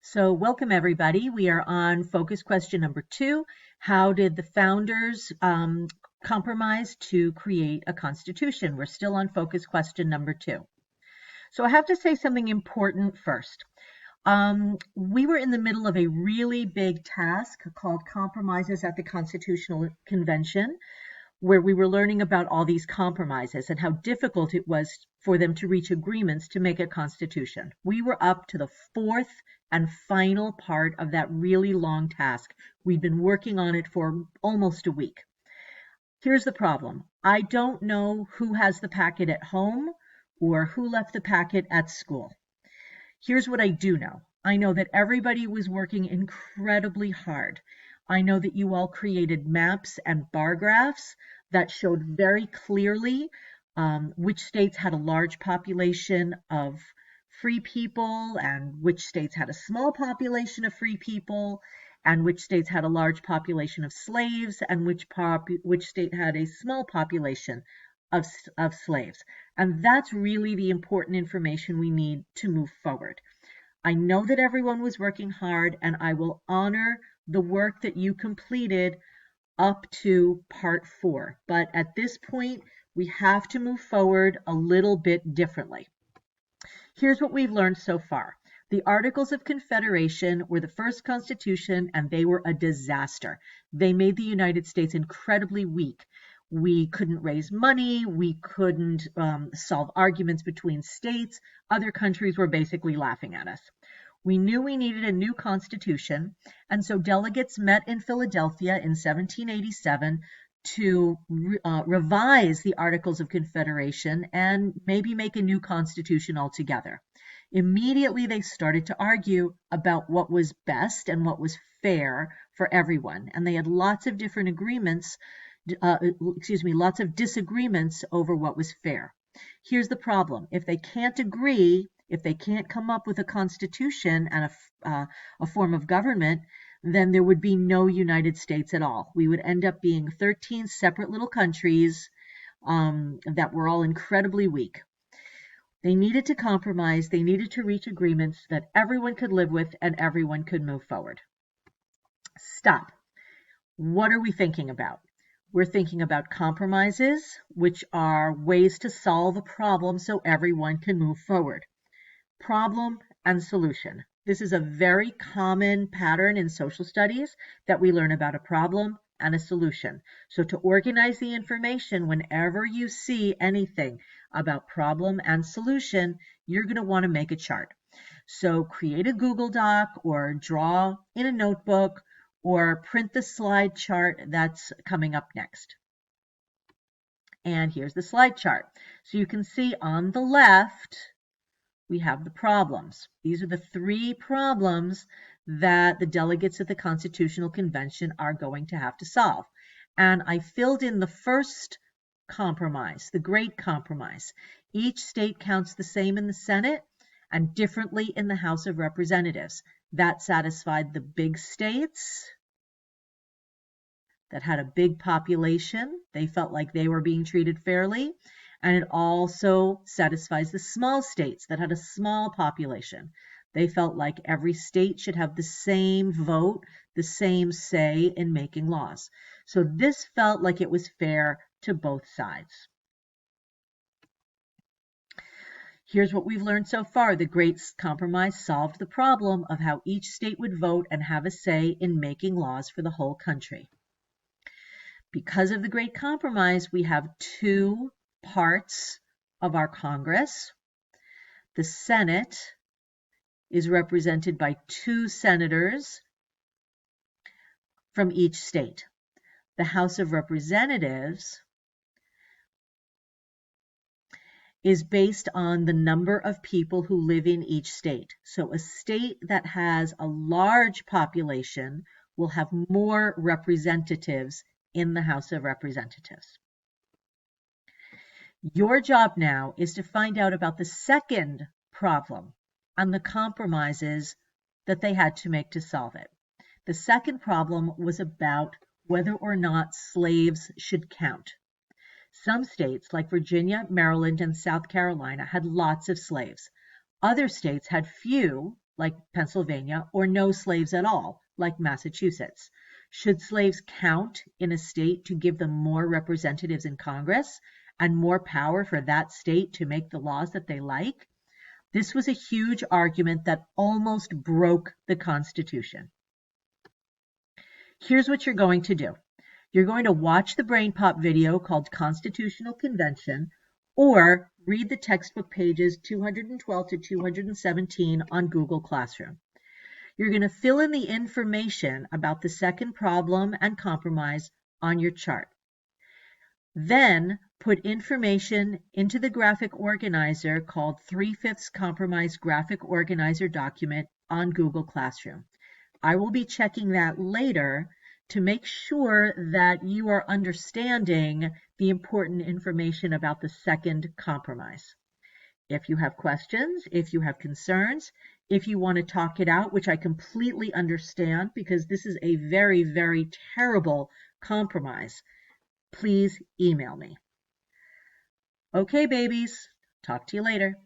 So welcome everybody. We are on focus question number 2. How did the founders compromise to create a constitution? We're still on focus question number 2. So I have to say something important first. We were in the middle of a really big task called Compromises at the Constitutional Convention, where we were learning about all these compromises and how difficult it was for them to reach agreements to make a constitution. We were up to the 4th and final part of that really long task. We'd been working on it for almost a week. Here's the problem. I don't know who has the packet at home or who left the packet at school. Here's what I do know. I know that everybody was working incredibly hard. I know that you all created maps and bar graphs that showed very clearly which states had a large population of free people and which states had a small population of free people and which states had a large population of slaves and which state had a small population of slaves. And that's really the important information we need to move forward. I know that everyone was working hard, and I will honor the work that you completed up to part 4. But at this point, we have to move forward a little bit differently. Here's what we've learned so far. The Articles of Confederation were the first constitution, and they were a disaster. They made the United States incredibly weak. We couldn't raise money. We couldn't solve arguments between states. Other countries were basically laughing at us. We knew we needed a new constitution, and so delegates met in Philadelphia in 1787 to revise the Articles of Confederation and maybe make a new constitution altogether. Immediately, they started to argue about what was best and what was fair for everyone, and they had lots of different agreements. Lots of disagreements over what was fair. Here's the problem. If they can't agree, if they can't come up with a constitution and a form of government, then there would be no United States at all. We would end up being 13 separate little countries that were all incredibly weak. They needed to compromise. They needed to reach agreements that everyone could live with and everyone could move forward. Stop. What are we thinking about? We're thinking about compromises, which are ways to solve a problem so everyone can move forward. Problem and solution. This is a very common pattern in social studies that we learn about a problem and a solution. So to organize the information, whenever you see anything about problem and solution, you're going to want to make a chart. So create a Google Doc or draw in a notebook or print the slide chart that's coming up next. And here's the slide chart. So you can see on the left, we have the problems. These are the 3 problems that the delegates at the Constitutional Convention are going to have to solve. And I filled in the first compromise, the Great Compromise. Each state counts the same in the Senate and differently in the House of Representatives. That satisfied the big states that had a big population. They felt like they were being treated fairly. And it also satisfies the small states that had a small population. They felt like every state should have the same vote, the same say in making laws. So this felt like it was fair to both sides. Here's what we've learned so far. The Great Compromise solved the problem of how each state would vote and have a say in making laws for the whole country. Because of the Great Compromise, we have 2 parts of our Congress. The Senate is represented by 2 senators from each state. The House of Representatives is based on the number of people who live in each state. So a state that has a large population will have more representatives in the House of Representatives. Your job now is to find out about the second problem and the compromises that they had to make to solve it. The second problem was about whether or not slaves should count. Some states, like Virginia, Maryland, and South Carolina, had lots of slaves. Other states had few, like Pennsylvania, or no slaves at all, like Massachusetts? Should slaves count in a state to give them more representatives in Congress and more power for that state to make the laws that they like? This was a huge argument that almost broke the Constitution. Here's what you're going to do. You're going to watch the Brain Pop video called Constitutional Convention, or read the textbook pages 212 to 217 on Google Classroom. You're going to fill in the information about the second problem and compromise on your chart. Then put information into the graphic organizer called 3/5 Compromise Graphic Organizer document on Google Classroom. I will be checking that later to make sure that you are understanding the important information about the second compromise. If you have questions, if you have concerns, if you want to talk it out, which I completely understand because this is a very, very terrible compromise, please email me. Okay, babies, talk to you later.